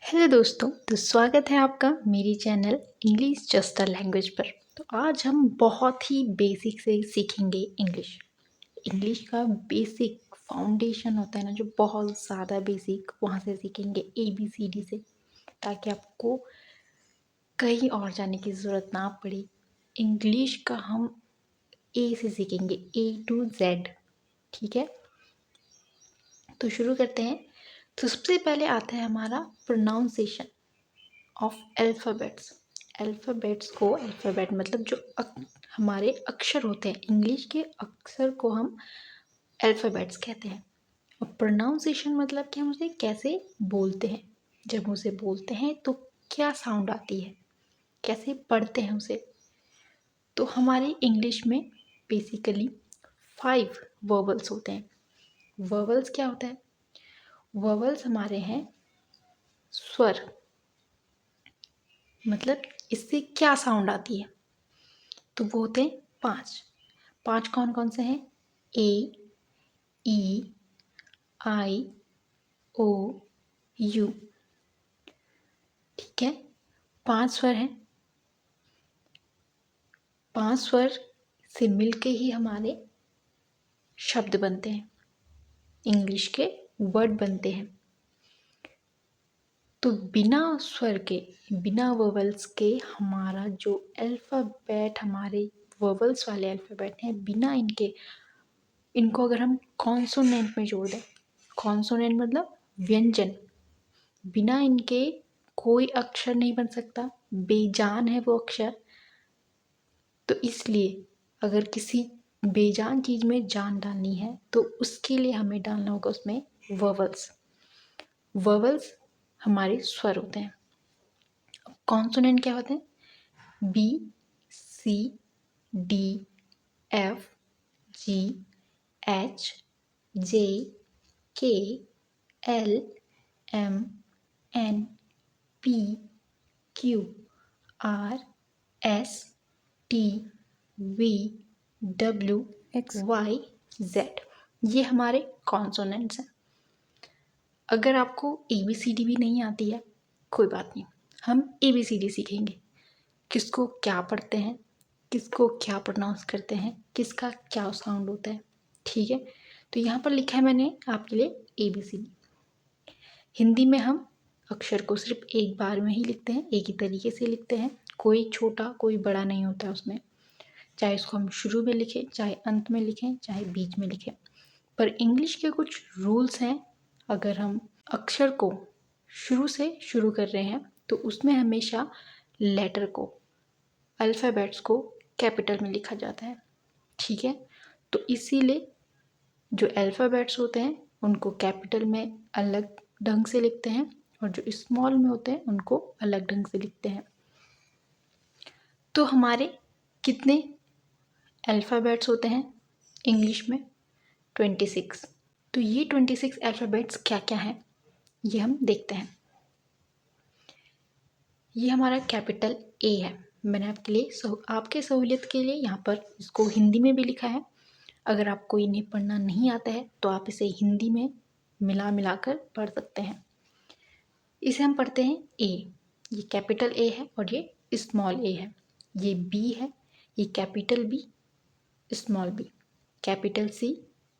Hello दोस्तों, तो स्वागत है आपका मेरी channel English just a language पर। तो आज हम बहुत ही बेसिक से सीखेंगे इंग्लिश। इंग्लिश का बेसिक फाउंडेशन होता है ना, जो बहुत ज़्यादा बेसिक, वहाँ से सीखेंगे ABCD से, ताकि आपको कहीं और जाने की ज़रूरत ना पड़े। इंग्लिश का हम A से सीखेंगे, A to Z। ठीक है, तो शुरू करते हैं। तो सबसे पहले आता है हमारा प्रोनाउंसिएशन ऑफ अल्फ़ाबेट्स। अल्फ़ाबेट मतलब जो हमारे अक्षर होते हैं, इंग्लिश के अक्षर को हम अल्फ़ाबेट्स कहते हैं। और प्रोनाउंसिएशन मतलब कि हम उसे कैसे बोलते हैं। जब उसे बोलते हैं तो क्या साउंड आती है, कैसे पढ़ते हैं उसे। तो हमारे इंग्लिश में बेसिकली 5 वर्बल्स होते हैं। वर्बल्स क्या होता है? वर्बल्स हमारे हैं स्वर, मतलब इससे क्या साउंड आती है। तो वो होते हैं 5 कौन कौन से हैं? A, E, I, O, U। ठीक है, 5 स्वर हैं। 5 स्वर से मिलके ही हमारे शब्द बनते हैं, इंग्लिश के वर्ड बनते हैं। तो बिना स्वर के, बिना वोवल्स के हमारा जो अल्फ़ाबेट, हमारे वोवल्स वाले अल्फ़ाबेट हैं, बिना इनको अगर हम कॉन्सोनेंट में जोड़ दें, कॉन्सोनेंट मतलब व्यंजन, बिना इनके कोई अक्षर नहीं बन सकता, बेजान है वो अक्षर। तो इसलिए अगर किसी बेजान चीज़ में जान डालनी है तो उसके लिए हमें डालना होगा उसमें वोवल्स। वोवल्स हमारे स्वर होते हैं। कॉन्सोनेंट क्या होते हैं? B, C, D, F, G, H, J, K, L, M, N, P, Q, R, S, T, V, W, X, Y, Z। ये हमारे कॉन्सोनेंट्स हैं। अगर आपको ABCD भी नहीं आती है, कोई बात नहीं, हम ABCD सीखेंगे। किसको क्या पढ़ते हैं, किसको क्या प्रोनाउंस करते हैं, किसका क्या साउंड होता है। ठीक है, तो यहाँ पर लिखा है मैंने आपके लिए ABCD। हिंदी में हम अक्षर को सिर्फ एक बार में ही लिखते हैं, एक ही तरीके से लिखते हैं। कोई छोटा कोई बड़ा नहीं होता उसमें, चाहे इसको हम शुरू में लिखें, चाहे अंत में लिखें, चाहे बीच में लिखें। पर इंग्लिश के कुछ रूल्स हैं। अगर हम अक्षर को शुरू से शुरू कर रहे हैं तो उसमें हमेशा लेटर को, अल्फ़ाबेट्स को कैपिटल में लिखा जाता है। ठीक है, तो इसीलिए जो अल्फ़ाबेट्स होते हैं उनको कैपिटल में अलग ढंग से लिखते हैं, और जो स्मॉल में होते हैं उनको अलग ढंग से लिखते हैं। तो हमारे कितने अल्फ़ाबेट्स होते हैं इंग्लिश में? 26। तो ये 26 अल्फ़ाबेट्स क्या क्या हैं, ये हम देखते हैं। ये हमारा कैपिटल A है। मैंने आपके लिए आपके सहूलियत के लिए यहाँ पर इसको हिंदी में भी लिखा है। अगर आपको इन्हें पढ़ना नहीं आता है तो आप इसे हिंदी में मिला कर पढ़ सकते हैं। इसे हम पढ़ते हैं A। ये कैपिटल A है और ये स्मॉल a है। ये B है, ये capital B, small b, capital C,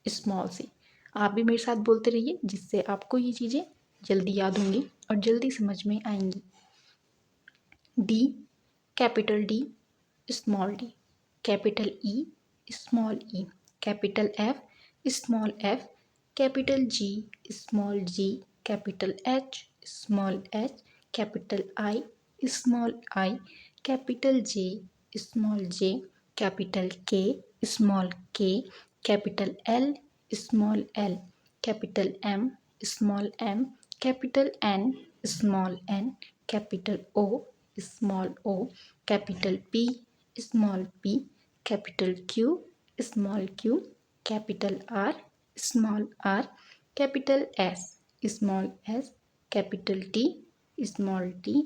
small c। आप भी मेरे साथ बोलते रहिए, जिससे आपको ये चीज़ें जल्दी याद होंगी और जल्दी समझ में आएंगी। D, capital D, small d, capital E, small e, capital F, small f, capital G, small g, capital H, small h, capital I, small i, capital J, small j, capital K, small k, capital L, small l, capital M, small m, capital N, small n, capital O, small o, capital P, small p, capital Q, small q, capital R, small r, capital S, small s, capital T, small t,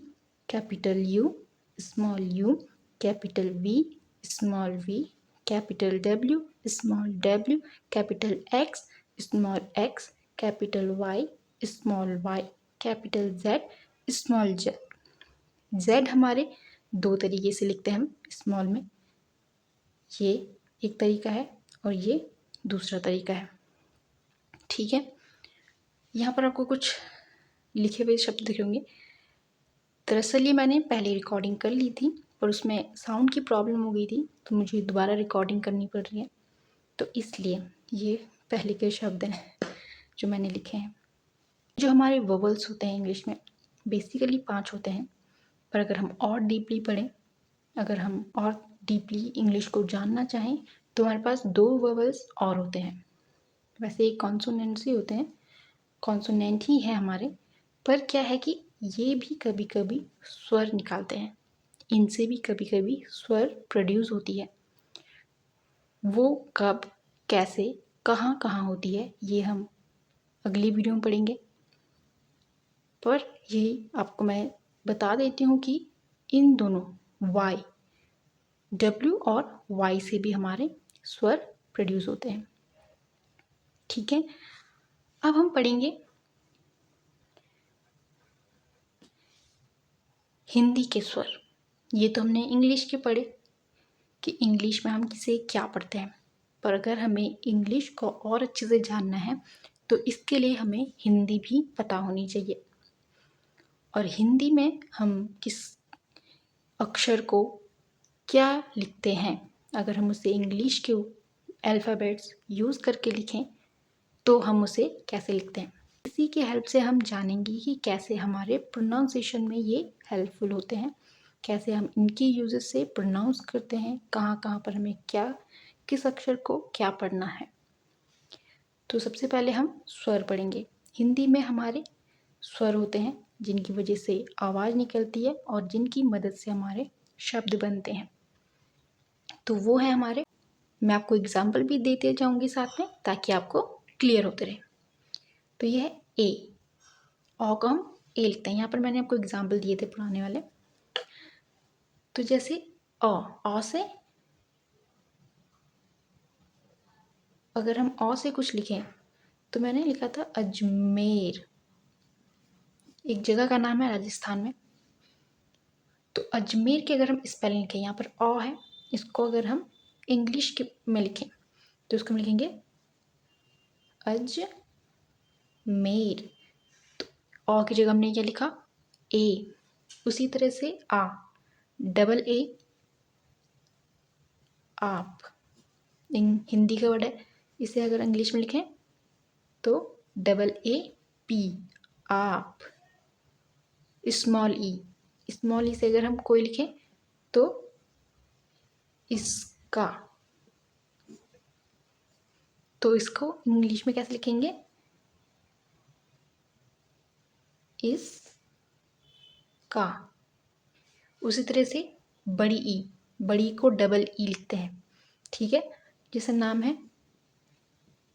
capital U, small u, capital V, small v, capital W, small w, capital X, small x, capital Y, small y, capital Z, small Z. Z हमारे दो तरीके से लिखते हैं हम small में, ये एक तरीका है और ये दूसरा तरीका है। ठीक है, यहाँ पर आपको कुछ लिखे हुए शब्द दिख होंगे। दरअसल ये मैंने पहले रिकॉर्डिंग कर ली थी पर उसमें साउंड की प्रॉब्लम हो गई थी, तो मुझे दोबारा रिकॉर्डिंग करनी पड़ रही है, तो इसलिए ये पहले के शब्द हैं जो मैंने लिखे हैं। जो हमारे वोवल्स होते हैं इंग्लिश में बेसिकली 5 होते हैं, पर अगर हम और डीपली पढ़ें, अगर हम और डीपली इंग्लिश को जानना चाहें तो हमारे पास 2 वोवल्स और होते हैं। वैसे एक कॉन्सोनेंट्स ही होते हैं, कॉन्सोनेंट ही है हमारे, पर क्या है कि ये भी कभी कभी स्वर निकालते हैं, इनसे भी कभी कभी स्वर प्रोड्यूस होती है। वो कब, कैसे, कहाँ कहाँ होती है ये हम अगली वीडियो में पढ़ेंगे, पर यही आपको मैं बता देती हूँ कि इन दोनों वाई, डब्ल्यू और वाई से भी हमारे स्वर प्रोड्यूस होते हैं। ठीक है, अब हम पढ़ेंगे हिंदी के स्वर। ये तो हमने इंग्लिश के पढ़े कि इंग्लिश में हम किसे क्या पढ़ते हैं, पर अगर हमें इंग्लिश को और अच्छे से जानना है तो इसके लिए हमें हिंदी भी पता होनी चाहिए। और हिंदी में हम किस अक्षर को क्या लिखते हैं, अगर हम उसे इंग्लिश के अल्फ़ाबेट्स यूज़ करके लिखें तो हम उसे कैसे लिखते हैं, इसी की हेल्प से हम जानेंगे कि कैसे हमारे प्रोनाउंसिएशन में ये हेल्पफुल होते हैं, कैसे हम इनकी यूजेस से प्रोनाउंस करते हैं, कहाँ कहाँ पर हमें क्या, किस अक्षर को क्या पढ़ना है। तो सबसे पहले हम स्वर पढ़ेंगे। हिंदी में हमारे स्वर होते हैं जिनकी वजह से आवाज़ निकलती है और जिनकी मदद से हमारे शब्द बनते हैं, तो वो है हमारे, मैं आपको एग्जाम्पल भी देते जाऊंगी साथ में ताकि आपको क्लियर होते रहे। तो ये है ए, औ को हम ए लिखते हैं, यहाँ पर मैंने आपको एग्जाम्पल दिए थे पुराने वाले। तो जैसे औ से अगर हम औ से कुछ लिखें तो मैंने लिखा था अजमेर, एक जगह का नाम है राजस्थान में। तो अजमेर की अगर हम स्पेलिंग लिखें, यहाँ पर औ है, इसको अगर हम इंग्लिश के में लिखें तो इसको हम लिखेंगे अजमेर। तो औ की जगह हमने क्या लिखा, ए। उसी तरह से आ, डबल ए, आप, हिंदी का वर्ड है, इसे अगर इंग्लिश में लिखें तो डबल ए पी, आप। स्मॉल ई से अगर हम कोई लिखें तो इसका, तो इसको इंग्लिश में कैसे लिखेंगे, इसका। उसी तरह से बड़ी को डबल ई लिखते हैं। ठीक है, जैसे नाम है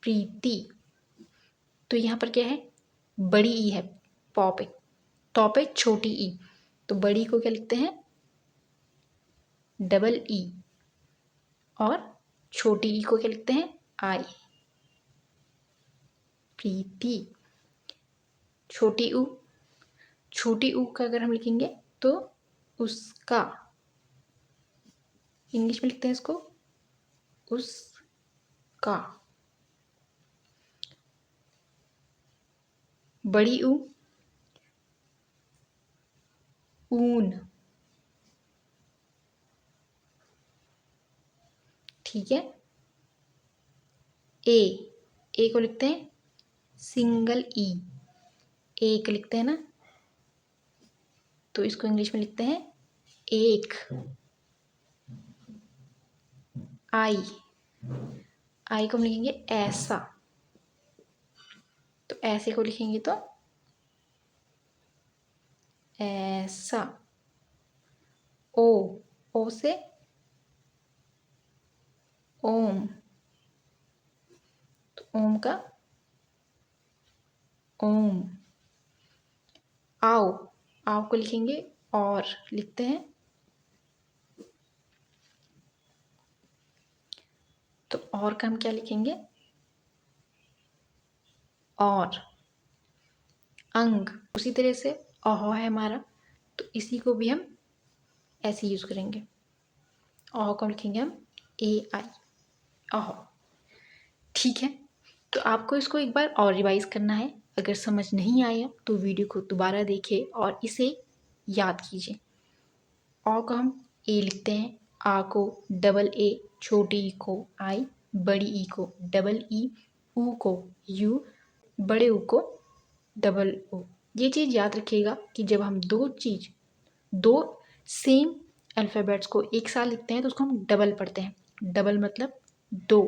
प्रीति, तो यहाँ पर क्या है, बड़ी ई है, पॉ पे, टॉ पे छोटी ई, तो बड़ी को क्या लिखते हैं डबल ई, और छोटी ई को क्या लिखते हैं आई, प्रीति। छोटी ऊ का अगर हम लिखेंगे तो उसका, इंग्लिश में लिखते हैं इसको उसका। बड़ी ऊन। ठीक है, ए को लिखते हैं सिंगल ई, एक लिखते हैं ना, तो इसको इंग्लिश में लिखते हैं एक। आई को हम लिखेंगे ऐसा, तो ऐसे को लिखेंगे तो ऐसा। ओ से ओम, तो ओम का ओम। आओ को लिखेंगे और, लिखते हैं तो और का हम क्या लिखेंगे और। अंग, उसी तरह से अहो है हमारा, तो इसी को भी हम ऐसे यूज़ करेंगे। अहो को लिखेंगे हम AI, अहो। ठीक है, तो आपको इसको एक बार और रिवाइज़ करना है। अगर समझ नहीं आया तो वीडियो को दोबारा देखिए और इसे याद कीजिए। अ को हम ए लिखते हैं, आ को डबल ए, छोटी ई को आई, बड़ी ई को डबल ई, ऊ को यू, बड़े ऊ को डबल ओ। ये चीज़ याद रखिएगा कि जब हम दो सेम अल्फ़ाबेट्स को एक साथ लिखते हैं तो उसको हम डबल पढ़ते हैं। डबल मतलब दो।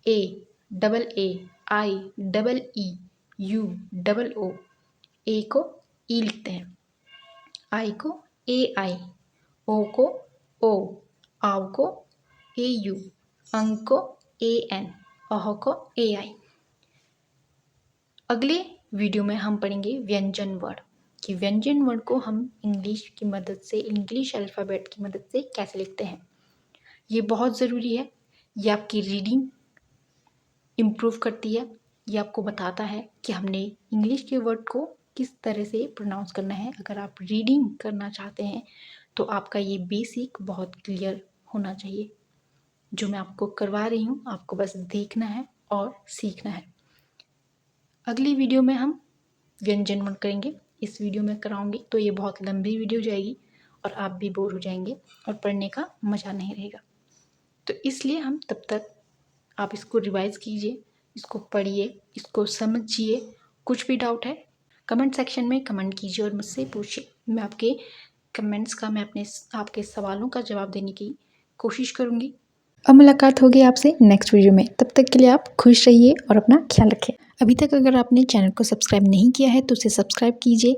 A double A, I double E, U double O. A को ई लिखते हैं, आई को ए आई, ओ को ओ, आव को ए यू, अंग को ए एन, अह को ए आई। अगले वीडियो में हम पढ़ेंगे व्यंजन वर्ड कि व्यंजन वर्ड को हम इंग्लिश की मदद से, इंग्लिश अल्फ़ाबेट की मदद से कैसे लिखते हैं। ये बहुत ज़रूरी है। ये आपकी रीडिंग इम्प्रूव करती है। ये आपको बताता है कि हमने इंग्लिश के वर्ड को किस तरह से प्रोनाउंस करना है। अगर आप रीडिंग करना चाहते हैं तो आपका ये बेसिक बहुत क्लियर होना चाहिए। जो मैं आपको करवा रही हूँ, आपको बस देखना है और सीखना है। अगली वीडियो में हम व्यंजन वर्ड करेंगे। इस वीडियो में कराऊंगी तो ये बहुत लंबी वीडियो जाएगी और आप भी बोर हो जाएंगे और पढ़ने का मज़ा नहीं रहेगा। तो इसलिए हम तब तक आप इसको रिवाइज़ कीजिए, इसको पढ़िए, इसको समझिए। कुछ भी डाउट है कमेंट सेक्शन में कमेंट कीजिए और मुझसे पूछिए। मैं आपके कमेंट्स का, मैं आपके सवालों का जवाब देने की कोशिश करूँगी। अब मुलाकात होगी आपसे नेक्स्ट वीडियो में। तब तक के लिए आप खुश रहिए और अपना ख्याल रखें। अभी तक अगर आपने चैनल को सब्सक्राइब नहीं किया है तो उसे सब्सक्राइब कीजिए,